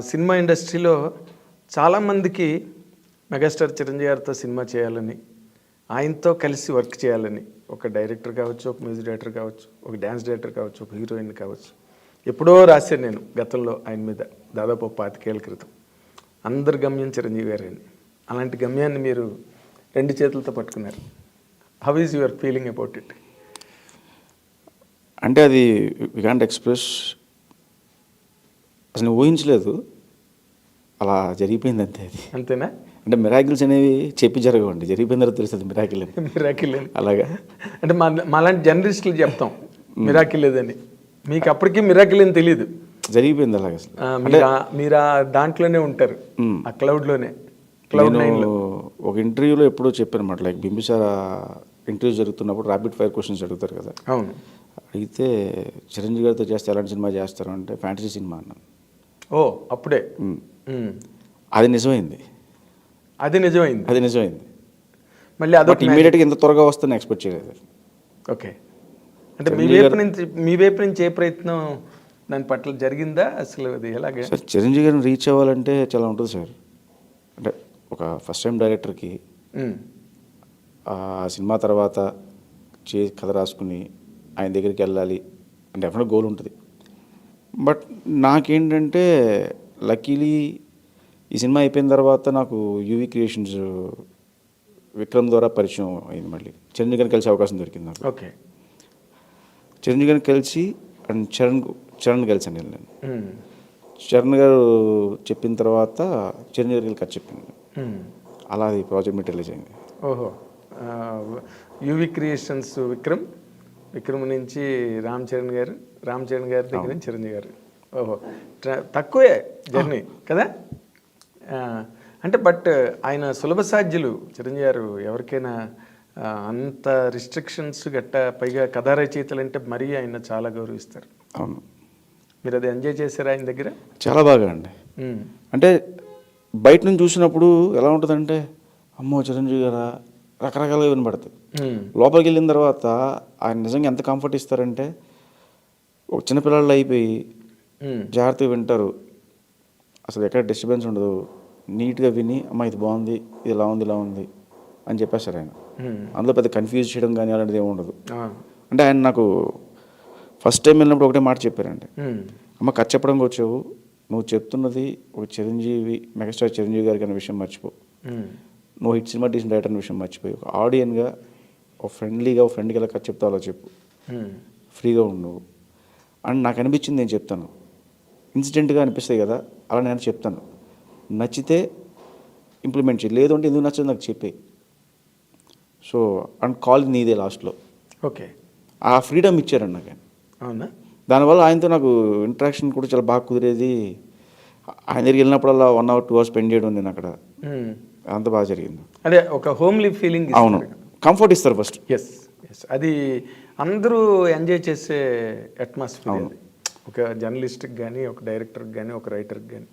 Cinema ఇండస్ట్రీలో చాలామందికి megastar Chiranjeevi గారితో సినిమా చేయాలని, ఆయనతో కలిసి వర్క్ చేయాలని, ఒక డైరెక్టర్ కావచ్చు, ఒక మ్యూజిక్ డైరెక్టర్ కావచ్చు, ఒక డ్యాన్స్ డైరెక్టర్ కావచ్చు, ఒక హీరోయిన్ కావచ్చు, ఎప్పుడో రాశాను నేను గతంలో ఆయన మీద, దాదాపు 25 ఏళ్ల క్రితం. అందరి గమ్యం చిరంజీవి గారు అని. అలాంటి గమ్యాన్ని మీరు 2 చేతులతో పట్టుకున్నారు. How is your feeling about it? అంటే అది వి కాంట్ ఎక్స్ప్రెస్. అసలు ఊహించలేదు, అలా జరిగిపోయింది అంతే. అది అంతేనా? అంటే మిరాకిల్స్ అనేవి చెప్పి జరగవండి, జరిగిపోయిన తర్వాత తెలుస్తుంది మిరాకిల్ అని. మిరాకిల్ అని అలాగా అంటే మాలాంటి జర్నలిస్టులు చెప్తాం మిరాకిల్ లేదని. మీకు అప్పటికీ మిరాకిల్ అని తెలియదు, జరిగిపోయింది అలాగే. అసలు మీరు దాంట్లోనే ఉంటారు, ఆ క్లౌడ్లోనే. నేను ఒక ఇంటర్వ్యూలో ఎప్పుడో చెప్పాను అనమాట, లైక్ బింబిసార ఇంటర్వ్యూ జరుగుతున్నప్పుడు ర్యాపిడ్ ఫైర్ క్వశ్చన్స్ అడుగుతారు కదా. అవును. అడిగితే చిరంజీవి గారితో చేస్తే ఎలాంటి సినిమా చేస్తారు అంటే ఫ్యాంటసీ సినిమా అన్నాను. ఓ అప్పుడే అది నిజమైంది. అది నిజమైంది. మళ్ళీ అదొక ఇమీడియట్గా ఇంత త్వరగా వస్తుందని ఎక్స్పెక్ట్ చేయలేదు. ఓకే, అంటే మీ వైపు నుంచి ఏ ప్రయత్నం దాని పట్ల జరిగిందా అసలు? అది ఎలాగే సార్, చిరంజీవి గారిని రీచ్ అవ్వాలంటే చాలా ఉంటుంది సార్. అంటే ఒక ఫస్ట్ టైం డైరెక్టర్కి ఆ సినిమా తర్వాత కథ రాసుకుని ఆయన దగ్గరికి వెళ్ళాలి అంటే డెఫినెట్ గోల్ ఉంటుంది. బట్ నాకేంటంటే లక్కీలీ ఈ సినిమా అయిపోయిన తర్వాత నాకు యూవీ క్రియేషన్స్ విక్రమ్ ద్వారా పరిచయం అయింది. మళ్ళీ చిరంజీవి గారిని కలిసే అవకాశం దొరికింది నాకు. ఓకే, చిరంజీవి గారిని కలిసి అండ్ చరణ్ కలిసాను నేను. చరణ్ గారు చెప్పిన తర్వాత చిరంజీవి గారికి కథ చెప్పింది. అలా అది ప్రాజెక్ట్ మెటీరియలైజ్ అయింది. ఓహో, యూవీ క్రియేషన్స్ విక్రమ్ నుంచి రామ్ చరణ్ గారి దగ్గర నుంచి చిరంజీవి గారు. ఓహో, తక్కువే జర్నీ కదా. అంటే బట్ ఆయన సులభ సాధ్యులు చిరంజీవి గారు. ఎవరికైనా అంత రిస్ట్రిక్షన్స్ గట్ట, పైగా కథా రచయితలు అంటే మరీ ఆయన చాలా గౌరవిస్తారు. అవును, మీరు అది ఎంజాయ్ చేశారా ఆయన దగ్గర? చాలా బాగా అండి. అంటే బయట నుంచి చూసినప్పుడు ఎలా ఉంటుందంటే, అమ్మో చిరంజీవి గారా రకరకాలుగా వినబడతాయి. లోపలికి వెళ్ళిన తర్వాత ఆయన నిజంగా ఎంత కంఫర్ట్ ఇస్తారంటే, ఒక చిన్నపిల్లలు అయిపోయి జాగ్రత్తగా వింటారు, అసలు ఎక్కడ డిస్టర్బెన్స్ ఉండదు, నీట్గా విని అమ్మ ఇది బాగుంది, ఇది ఇలా ఉంది అని చెప్పేస్తారు ఆయన. అందులో పెద్ద కన్ఫ్యూజ్ చేయడం కానీ అలాంటిది ఏమి ఉండదు. అంటే ఆయన నాకు ఫస్ట్ టైం వెళ్ళినప్పుడు ఒకటే మాట చెప్పారండి, అమ్మ కథ చెప్పడానికి వచ్చావు, నువ్వు చెప్తున్నది ఒక మెగాస్టార్ చిరంజీవి గారికి అనే విషయం మర్చిపో, నువ్వు హిట్ సినిమా తీసిన డైరెక్టర్ అనే విషయం మర్చిపోయి ఒక ఆడియన్గా ఒక ఫ్రెండ్కి ఎలా కథ చెప్తావు అలా చెప్పు, ఫ్రీగా ఉండు అని నాకు అనిపించింది. నేను చెప్తాను, ఇన్సిడెంట్గా అనిపిస్తాయి కదా, అలా నేను చెప్తాను, నచ్చితే ఇంప్లిమెంట్ చేయి, లేదు అంటే ఎందుకు నచ్చదు నాకు చెప్పే. సో అండ్ కాల్ నీదే లాస్ట్లో. ఓకే, ఆ ఫ్రీడమ్ ఇచ్చారండి నాకు ఆయన. అవునా? దానివల్ల ఆయనతో నాకు ఇంటరాక్షన్ కూడా చాలా బాగా కుదిరేది. ఆయన దగ్గరికి వెళ్ళినప్పుడల్లా 1 hour 2 hours స్పెండ్ చేయడం నేను అక్కడ, అంత బాగా జరిగింది. అదే ఒక హోమ్లీ ఫీలింగ్. అవును, కంఫర్ట్ ఇస్తారు ఫస్ట్. ఎస్, అది అందరూ ఎంజాయ్ చేసే అట్మాస్ఫియర్. ఒక జర్నలిస్ట్కి కానీ, ఒక డైరెక్టర్కి కానీ, ఒక రైటర్కి కానీ.